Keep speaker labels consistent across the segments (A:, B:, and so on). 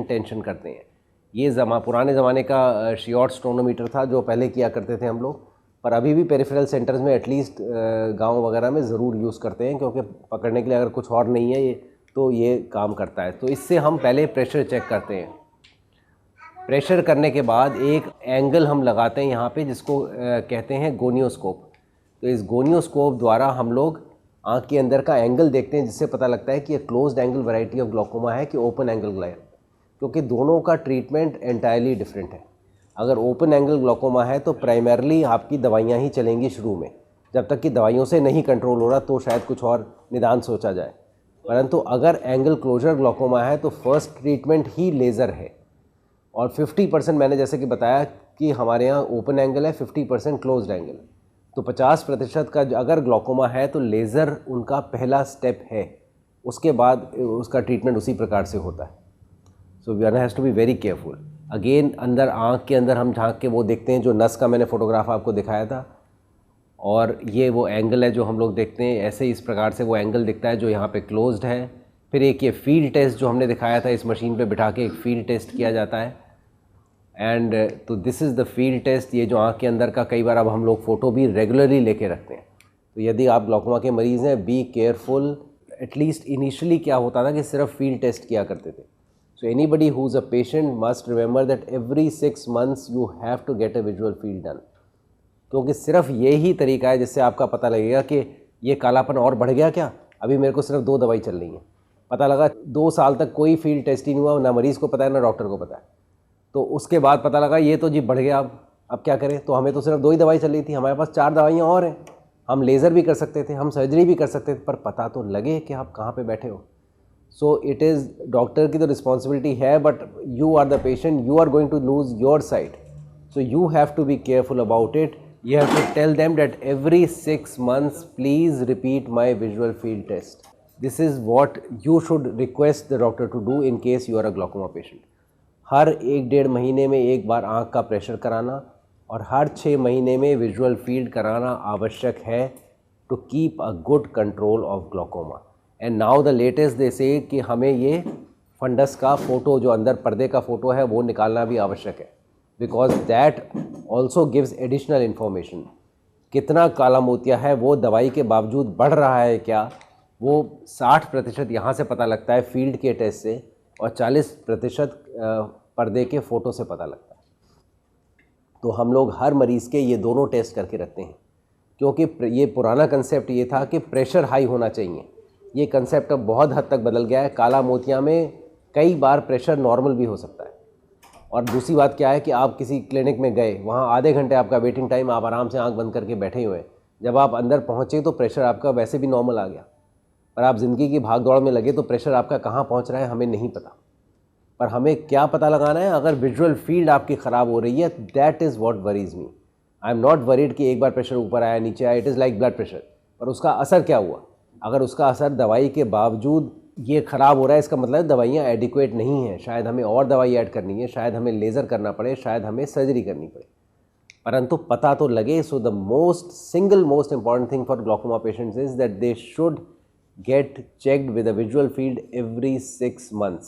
A: Patient tension करते हैं। ये पुराने ज़माने का शॉर्ट स्टोनोमीटर था जो पहले किया करते थे हम लोग, पर अभी भी पेरिफेरल सेंटर्स में एटलीस्ट गांव वगैरह में ज़रूर यूज़ करते हैं, क्योंकि पकड़ने के लिए अगर कुछ और नहीं है ये तो ये काम करता है। तो इससे हम पहले प्रेशर चेक करते हैं। प्रेशर करने के बाद एक एंगल हम लगाते हैं यहाँ पे, जिसको कहते हैं गोनियोस्कोप। तो इस गोनियोस्कोप द्वारा हम लोग आँख के अंदर का एंगल देखते हैं, जिससे पता लगता है कि ये closed angle variety of glaucoma है कि ओपन एंगल ग्लाइकोमा, क्योंकि दोनों का ट्रीटमेंट एंटायरली डिफरेंट है। अगर ओपन एंगल ग्लॉकोमा है तो प्राइमरली आपकी दवाइयाँ ही चलेंगी शुरू में, जब तक कि दवाइयों से नहीं कंट्रोल हो रहा तो शायद कुछ और निदान सोचा जाए। परंतु अगर एंगल क्लोजर ग्लॉकोमा है तो फर्स्ट ट्रीटमेंट ही लेज़र है। और 50% मैंने जैसे कि बताया कि हमारे यहाँ ओपन एंगल है, 50% क्लोज्ड एंगल। तो 50% का अगर ग्लॉकोमा है तो लेज़र उनका पहला स्टेप है, उसके बाद उसका ट्रीटमेंट उसी प्रकार से होता है। So one has to be very careful. Again अंदर आँख के अंदर हम झांक के वो देखते हैं, जो नस का मैंने फोटोग्राफ आपको दिखाया था, और ये वो एंगल है जो हम लोग देखते हैं। ऐसे इस प्रकार से वो एंगल दिखता है जो यहाँ पे क्लोज्ड है। फिर एक ये फील्ड टेस्ट जो हमने दिखाया था, इस मशीन पे बिठा के एक फील्ड टेस्ट किया जाता है। एंड तो this is the field test. ये जो आँख के अंदर का, कई बार अब हम लोग फ़ोटो भी रेगुलरली लेके रखते हैं। तो यदि आप ग्लॉकोमा के मरीज़ हैं, बी केयरफुल। एटलीस्ट इनिशियली क्या होता था कि सिर्फ फील्ड टेस्ट किया करते थे। So anybody who is a patient must remember that every 6 months you have to get a visual field done, क्योंकि सिर्फ ये ही तरीका है जिससे आपका पता लगेगा कि ये कालापन और बढ़ गया क्या। अभी मेरे को सिर्फ 2 दवाई चल रही है, पता लगा 2 साल तक कोई फील्ड टेस्ट ही नहीं हुआ, ना मरीज़ को पता है ना डॉक्टर को पता है। तो उसके बाद पता लगा ये तो जी बढ़ गया, अब क्या करें। तो हमें तो सिर्फ 2 ही दवाई चल रही थी, हमारे पास 4 दवाइयाँ और हैं। हम लेज़र भी कर सकते थे, हम सर्जरी भी कर सकते थे, पर पता तो लगे कि आप कहाँ पे बैठे हो। सो इट इज़ डॉक्टर की तो रिस्पॉन्सिबिलिटी है, but you are the patient, you are going to lose your sight. So you have to be careful about it. You have to tell them that every 6 months, please repeat my visual field test. This is what you should request the doctor to do in case you are a glaucoma patient. हर 1-1.5 महीने में एक बार आँख का pressure कराना और हर 6 महीने में visual field कराना आवश्यक है to keep a good control of glaucoma. And now the latest they say कि हमें ये फंडस का फ़ोटो, जो अंदर पर्दे का फ़ोटो है, वो निकालना भी आवश्यक है, because that also gives additional information. कितना काला मोतिया है वो दवाई के बावजूद बढ़ रहा है क्या, वो 60% यहाँ से पता लगता है फील्ड के टेस्ट से, और 40% पर्दे के फ़ोटो से पता लगता है। तो हम लोग हर मरीज़ के ये दोनों टेस्ट करके रखते हैं, क्योंकि ये पुराना कंसेप्ट ये था कि प्रेशर हाई होना चाहिए। ये कंसेप्ट अब बहुत हद तक बदल गया है। काला मोतिया में कई बार प्रेशर नॉर्मल भी हो सकता है। और दूसरी बात क्या है कि आप किसी क्लिनिक में गए, वहाँ आधे घंटे आपका वेटिंग टाइम, आप आराम से आंख बंद करके बैठे हुए हैं, जब आप अंदर पहुँचे तो प्रेशर आपका वैसे भी नॉर्मल आ गया, पर आप ज़िंदगी की भाग दौड़ में लगे तो प्रेशर आपका कहाँ पहुँच रहा है हमें नहीं पता। पर हमें क्या पता लगाना है, अगर विजुअल फील्ड आपकी ख़राब हो रही है, that is what worries me. I am not worried कि एक बार प्रेशर ऊपर आया नीचे आया, it is like blood pressure, पर उसका असर क्या हुआ। अगर उसका असर दवाई के बावजूद ये ख़राब हो रहा है, इसका मतलब दवाइयाँ एडिक्वेट नहीं हैं, शायद हमें और दवाई ऐड करनी है, शायद हमें लेज़र करना पड़े, शायद हमें सर्जरी करनी पड़े, परंतु पता तो लगे। So the single most important thing for glaucoma patients is that they should get checked with a visual field every 6 months,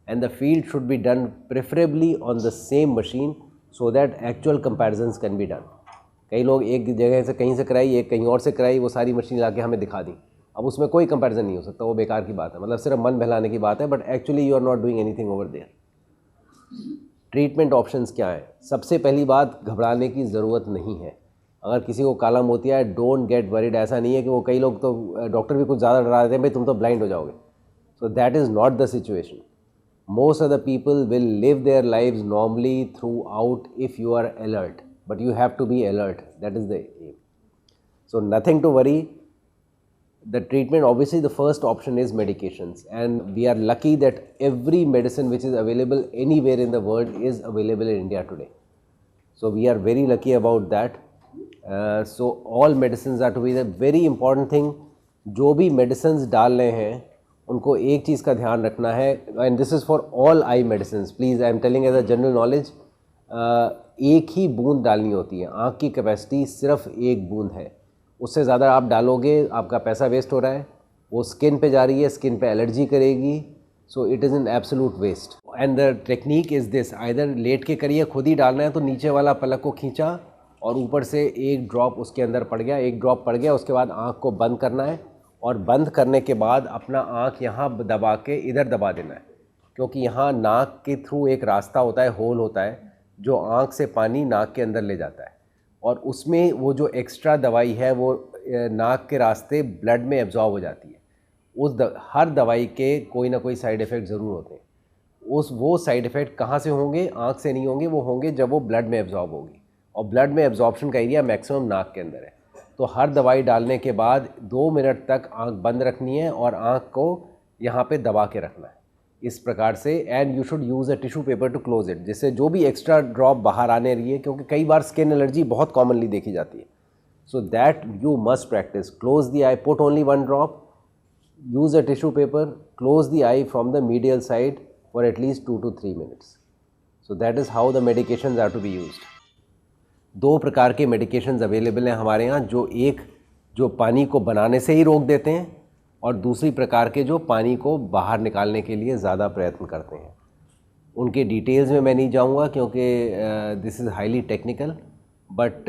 A: and the field should be done preferably on the same machine so that actual comparisons can be done. कई लोग एक जगह से कहीं से कराई, एक कहीं और से कराई, वो सारी मशीन ला के हमें दिखा दी, अब उसमें कोई कंपैरिजन नहीं हो सकता, वो बेकार की बात है, मतलब सिर्फ मन बहलाने की बात है, but actually you are not doing anything over there. Treatment options क्या हैं? सबसे पहली बात, घबराने की ज़रूरत नहीं है। अगर किसी को काला मोतिया है, डोंट गेट वरीड। ऐसा नहीं है कि वो, कई लोग तो डॉक्टर भी कुछ ज़्यादा डरा देते हैं, भाई तुम तो ब्लाइंड हो जाओगे। So that is not the situation. Most of the people will live their lives normally throughout if you are alert, but you have to be alert, that is the aim. So nothing to worry. The treatment, obviously the first option is medications, and we are lucky that every medicine which is available anywhere in the world is available in India today. So we are very lucky about that. So all medicines are to be the very important thing. जो भी medicines डाल रहे हैं उनको एक चीज़ का ध्यान रखना है, and this is for all eye medicines, please I am telling as a general knowledge, एक ही बूंद डालनी होती है। आँख की कैपेसिटी सिर्फ एक बूंद है, उससे ज़्यादा आप डालोगे आपका पैसा वेस्ट हो रहा है, वो स्किन पे जा रही है, स्किन पे एलर्जी करेगी, so it is an absolute waste. And the technique is this, either लेट के करिए, खुद ही डालना है तो नीचे वाला पलक को खींचा और ऊपर से एक ड्रॉप उसके अंदर पड़ गया, एक ड्रॉप पड़ गया, उसके बाद आँख को बंद करना है और बंद करने के बाद अपना आँख यहाँ दबा के इधर दबा देना है, क्योंकि यहाँ नाक के थ्रू एक रास्ता होता है, होल होता है, जो आँख से पानी नाक के अंदर ले जाता है और उसमें वो जो एक्स्ट्रा दवाई है वो नाक के रास्ते ब्लड में एब्जॉर्ब हो जाती है। हर दवाई के कोई ना कोई साइड इफ़ेक्ट ज़रूर होते हैं। वो साइड इफ़ेक्ट कहाँ से होंगे? आँख से नहीं होंगे, वो होंगे जब वो ब्लड में एब्जॉर्ब होगी, और ब्लड में एब्जॉर्प्शन का एरिया मैक्सिमम नाक के अंदर है। तो हर दवाई डालने के बाद 2 मिनट तक आँख बंद रखनी है और आँख को यहाँ पे दबा के रखना है इस प्रकार से। And you should use a tissue paper two close it, जिससे जो भी एक्स्ट्रा ड्रॉप बाहर आने रही है, क्योंकि कई बार स्किन एलर्जी बहुत कॉमनली देखी जाती है। So that you must practice, close the I, put only 1 drop, use a tissue paper, close the eye from the medial side for at least 2 to 3 minutes. So that is how the medications are to be used. 2 प्रकार के medications available हैं हमारे यहाँ, जो पानी को बनाने से ही रोक देते हैं और दूसरी प्रकार के जो पानी को बाहर निकालने के लिए ज़्यादा प्रयत्न करते हैं। उनके डिटेल्स में मैं नहीं जाऊँगा क्योंकि this is highly technical, but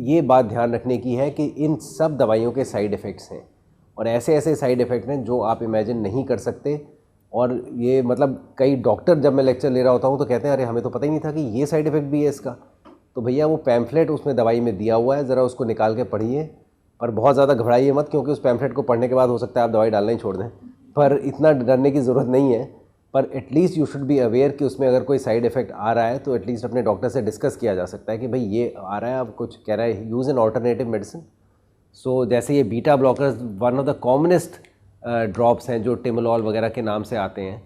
A: ये बात ध्यान रखने की है कि इन सब दवाइयों के साइड इफ़ेक्ट्स हैं और ऐसे ऐसे साइड इफ़ेक्ट हैं जो आप इमेजिन नहीं कर सकते। और ये मतलब कई डॉक्टर, जब मैं लेक्चर ले रहा होता हूँ तो कहते हैं अरे हमें तो पता ही नहीं था कि ये साइड इफ़ेक्ट भी है इसका। तो भैया वो पैम्फलेट उसमें दवाई में दिया हुआ है, ज़रा उसको निकाल के पढ़िए, पर बहुत ज़्यादा घबराइए मत, क्योंकि उस पैम्फलेट को पढ़ने के बाद हो सकता है आप दवाई डालना ही छोड़ दें। पर इतना डरने की ज़रूरत नहीं है, पर at least you should be aware कि उसमें अगर कोई साइड इफ़ेक्ट आ रहा है तो एटलीस्ट अपने डॉक्टर से डिस्कस किया जा सकता है कि भाई ये आ रहा है, आप कुछ कह रहा है, यूज़ एन ऑल्टरनेटिव मेडिसिन। सो जैसे ये beta blockers one of the commonest drops हैं जो टिमोलॉल वगैरह के नाम से आते हैं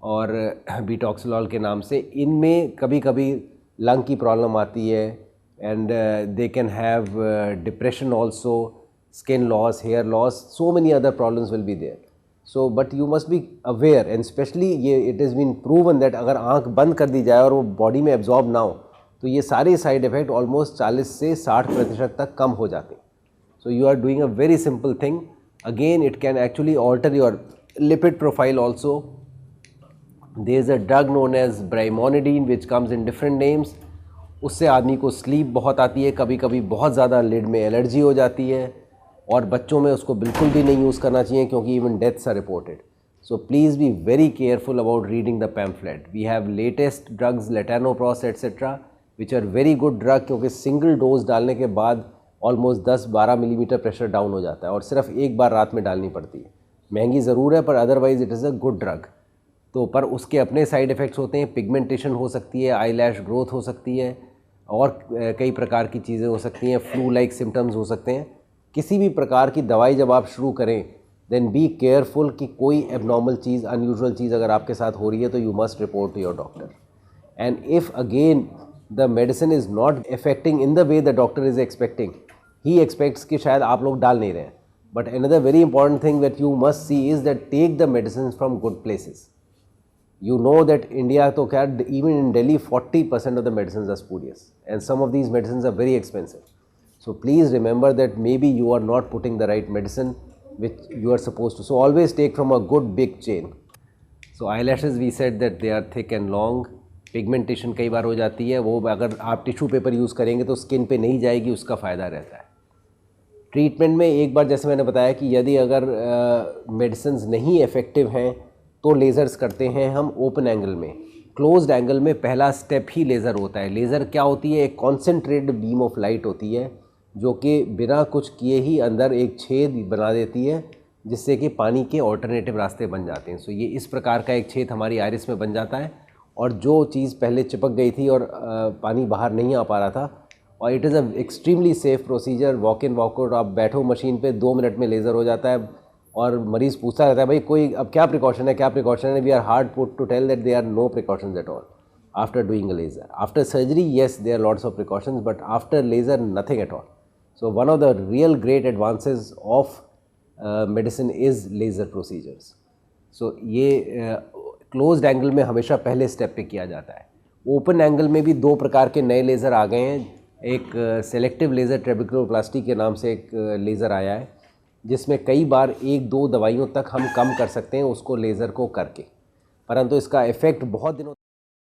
A: और बीटॉक्सोलॉल के नाम से, इनमें कभी कभी लंग की प्रॉब्लम आती है and they can have depression also, skin loss, hair loss, so many other problems will be there. So but you must be aware, and specially ये it is been proven that अगर आँख बंद कर दी जाए और वो बॉडी में absorb ना हो तो ये सारे साइड इफ़ेक्ट ऑलमोस्ट 40 से 60% तक कम हो जाते हैं। So you are doing a very simple thing. Again, it can actually alter your lipid profile also. There is a drug known as brimonidine which comes in different names. उससे आदमी को sleep बहुत आती है, कभी कभी बहुत ज़्यादा लिड में एलर्जी हो जाती है, और बच्चों में उसको बिल्कुल भी नहीं यूज़ करना चाहिए क्योंकि even deaths are reported. So please be very careful about reading the pamphlet. We have latest drugs, Latanoprost etc. which are very good drug क्योंकि सिंगल डोज डालने के बाद ऑलमोस्ट 10-12 मिलीमीटर प्रेशर डाउन हो जाता है और सिर्फ एक बार रात में डालनी पड़ती है. महंगी ज़रूर है पर otherwise it is a good drug. तो पर उसके अपने साइड इफ़ेक्ट्स होते हैं, पिगमेंटेशन हो सकती है, आईलैश ग्रोथ हो सकती है और कई प्रकार की चीज़ें हो सकती हैं, फ्लू लाइक सिम्टम्स हो सकते हैं. किसी भी प्रकार की दवाई जब आप शुरू करें देन बी केयरफुल कि कोई एबनॉर्मल चीज़, अनयूजुअल चीज़ अगर आपके साथ हो रही है तो you must report to your doctor. And if again the medicine is not affecting in the way the doctor is expecting, he expects कि शायद आप लोग डाल नहीं रहे हैं. But another very important thing that you must see is that take the medicine from good places. You know that India तो क्या, even in Delhi 40% of the medicines are spurious and some of these medicines are very expensive. So please remember that maybe you are not putting the right medicine which you are supposed to. So always take from a good big chain. So eyelashes we said that they are thick and long. Pigmentation कई बार हो जाती है, वो अगर आप tissue paper use करेंगे तो skin पे नहीं जाएगी, उसका फ़ायदा रहता है. ट्रीटमेंट में एक बार जैसे मैंने बताया कि यदि अगर मेडिसिन नहीं इफ़ेक्टिव हैं तो लेज़र्स करते हैं हम ओपन एंगल में. क्लोज्ड एंगल में पहला स्टेप ही लेज़र होता है. लेज़र क्या होती है? एक कॉन्सेंट्रेटेड बीम ऑफ लाइट होती है जो कि बिना कुछ किए ही अंदर एक छेद बना देती है जिससे कि पानी के ऑल्टरनेटिव रास्ते बन जाते हैं. सो ये इस प्रकार का एक छेद हमारी आइरिस में बन जाता है और जो चीज़ पहले चिपक गई थी और पानी बाहर नहीं आ पा रहा था, और it is a extremely safe procedure. Walk in walk out, आप बैठो मशीन पे, 2 मिनट में लेज़र हो जाता है और मरीज़ पूछता रहता है भाई कोई अब क्या प्रिकॉशन है, क्या प्रिकॉशन है. We are hard put to tell that they are no precautions at all after doing a laser. After surgery yes there are lots of precautions but after laser nothing at all. So one of the real great advances of medicine is laser procedures. So ये closed angle में हमेशा पहले step पे किया जाता है. Open angle में भी 2 प्रकार के नए लेज़र आ गए हैं. एक सेलेक्टिव लेज़र ट्रेबेक्युलोप्लास्टी के नाम से एक लेज़र आया है जिसमें कई बार 1-2 दवाइयों तक हम कम कर सकते हैं उसको लेज़र को करके, परंतु इसका इफ़ेक्ट बहुत दिनों